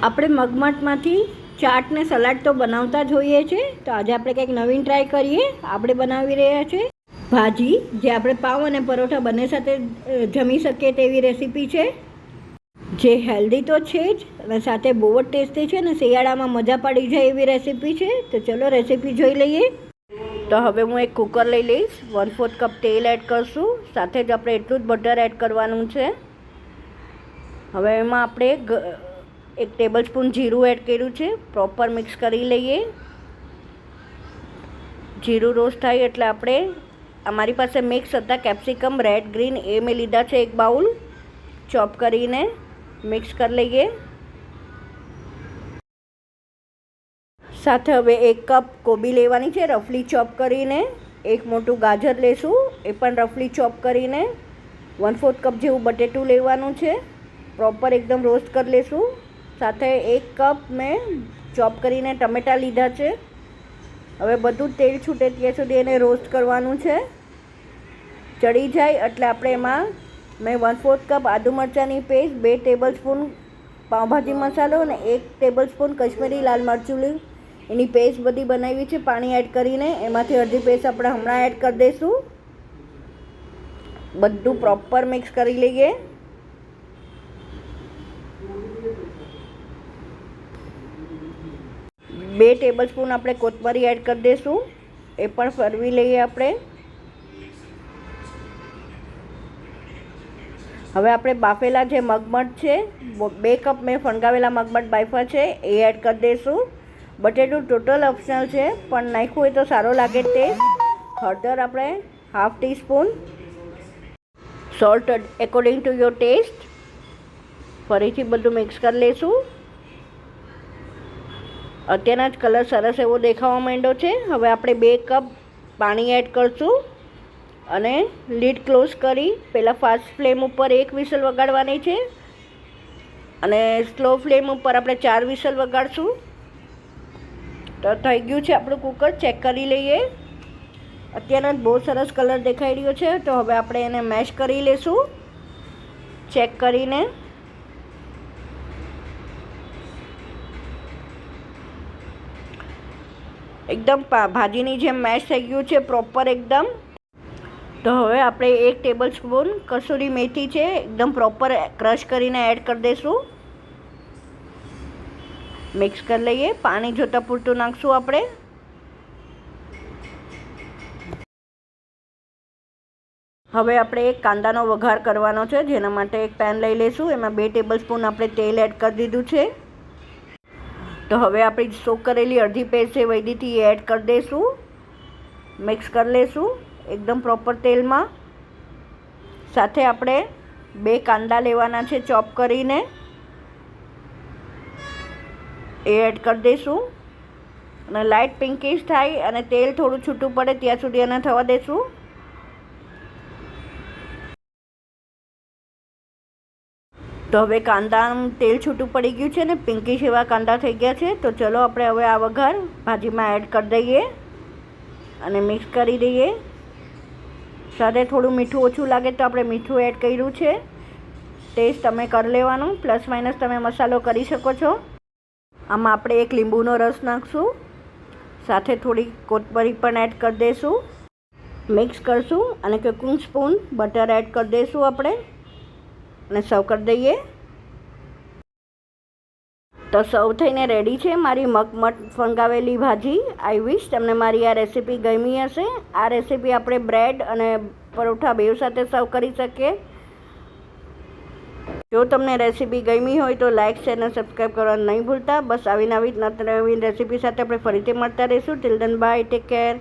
આપણે મગમઠમાંથી ચાટ ને સલાડ તો બનાવતા જ હોઈએ છીએ, તો આજે આપણે કંઈક નવીન ટ્રાય કરીએ. આપણે બનાવી રહ્યા છીએ ભાજી, જે આપણે પાવ અને પરોઠા બંને સાથે જમી શકીએ તેવી રેસીપી છે, જે હેલ્ધી તો છે જ અને સાથે બહુ જ ટેસ્ટી છે અને શિયાળામાં મજા પડી જાય એવી રેસીપી છે. તો ચલો રેસીપી જોઈ લઈએ. તો હવે હું એક કુકર લઈ લઈશ. 1/4 કપ તેલ એડ કરશું. સાથે જ આપણે એટલું જ બટર એડ કરવાનું છે. હવે એમાં આપણે 1 ટેબલ સ્પૂન જીરું એડ કર્યું છે. પ્રોપર મિક્સ કરી લઈએ. જીરું રોસ્ટ થાય એટલે આપણે અમારી પાસે મિક્સ હતા કેપ્સિકમ રેડ ગ્રીન, એ મેં લીધા છે 1 બાઉલ, ચોપ કરીને મિક્સ કરી લઈએ. સાથે હવે 1 કપ કોબી લેવાની છે રફલી ચોપ કરીને. 1 મોટું ગાજર લેશું, એ પણ રફલી ચોપ કરીને. 1/4 કપ જેવું બટેટું લેવાનું છે, પ્રોપર એકદમ રોસ્ટ કરી લેશું. સાથે 1 કપ મેં ચોપ કરીને ટમેટાં લીધા છે. હવે બધું તેલ છૂટે ત્યાં સુધી એને રોસ્ટ કરવાનું છે. ચડી જાય એટલે આપણે એમાં મેં 1/4 કપ આદુ મરચાંની પેસ્ટ, 2 ટેબલ સ્પૂન પાવભાજી મસાલો અને 1 ટેબલ સ્પૂન કશ્મીરી લાલ મરચું એની પેસ્ટ બધી બનાવી છે પાણી એડ કરીને. એમાંથી અડધી પેસ્ટ આપણે હમણાં એડ કરી દઈશું. બધું પ્રોપર મિક્સ કરી લઈએ. બે ટેબલ સ્પૂન આપણે કોથમરી એડ કરી દઈશું, એ પણ ફરવી લઈએ આપણે. હવે આપણે બાફેલા જે મગમઠ છે, 2 કપ મેં ફણગાવેલા મગમઠ બાફા છે, એ એડ કરી દઈશું. બટેટું ટોટલ ઓપ્શનલ છે, પણ નાખ્યું હોય તો સારો લાગે ટેસ્ટ. હળદર આપણે 1/2 teaspoon, salt according to your taste. ફરીથી બધું મિક્સ કરી લઈશું. અત્યારના જ કલર સરસ એવો દેખાવા માંડ્યો છે. હવે આપણે 2 કપ પાણી એડ કરશું અને લીડ ક્લોઝ કરી પહેલાં ફાસ્ટ ફ્લેમ ઉપર 1 વિસલ વગાડવાની છે અને સ્લો ફ્લેમ ઉપર આપણે 4 વિસલ વગાડશું. તો થઈ ગયું છે આપણું કુકર, ચેક કરી લઈએ. અત્યારના જ બહુ સરસ કલર દેખાઈ રહ્યો છે. તો હવે આપણે એને મેશ કરી લઈશું ચેક કરીને. એકદમ ભાજીની જેમ મેશ થઈ ગયું છે પ્રોપર એકદમ. તો હવે આપણે 1 ટેબલ સ્પૂન કસૂરી મેથી છે એકદમ પ્રોપર ક્રશ કરીને એડ કરી દઈશું. મિક્સ કરી લઈએ. પાણી જોતાં પૂરતું નાખશું આપણે. હવે આપણે એક કાંદાનો વઘાર કરવાનો છે, જેના માટે એક પેન લઈ લઈશું. એમાં 2 ટેબલ સ્પૂન આપણે તેલ એડ કરી દીધું છે. તો હવે આપણી સોક કરેલી અડધી પેસ્ટ છે વૈદીથી એડ કરી દઈશું. મિક્સ કરી લઈશું એકદમ પ્રોપર તેલમાં. સાથે આપણે 2 કાંદા લેવાના છે ચોપ કરીને, એ એડ કરી દઈશું અને લાઇટ પિંકિશ થાય અને તેલ થોડું છૂટું પડે ત્યાં સુધી એને થવા દઈશું. તો હવે કાંદાનું તેલ છૂટું પડી ગયું છે ને પિંકીશ એવા કાંદા થઈ ગયા છે. તો ચલો આપણે હવે આ વઘાર ભાજીમાં એડ કરી દઈએ અને મિક્સ કરી દઈએ. સાથે થોડું મીઠું ઓછું લાગે તો આપણે મીઠું એડ કર્યું છે. ટેસ્ટ તમે કરી લેવાનું, પ્લસ માઇનસ તમે મસાલો કરી શકો છો. આમાં આપણે 1 લીંબુનો રસ નાખશું. સાથે થોડી કોથમરી પણ એડ કરી દઈશું. મિક્સ કરશું અને કુકિંગ સ્પૂન બટર એડ કરી દઈશું આપણે અને સર્વ કરી દઈએ. તો સર્વ થઈને રેડી છે મારી મગમઠ ફણગાવેલી ભાજી. આઈ વિશ તમને મારી આ રેસીપી ગમી હશે. આ રેસીપી આપણે બ્રેડ અને પરોઠા બેવ સાથે સર્વ કરી શકીએ. જો તમને રેસીપી ગમી હોય તો લાઇક, શેર અને સબસ્ક્રાઈબ કરવાનું નહીં ભૂલતા. બસ આવી નવી રેસીપી સાથે આપણે ફરીથી મળતા રહીશું. Till then by, take care.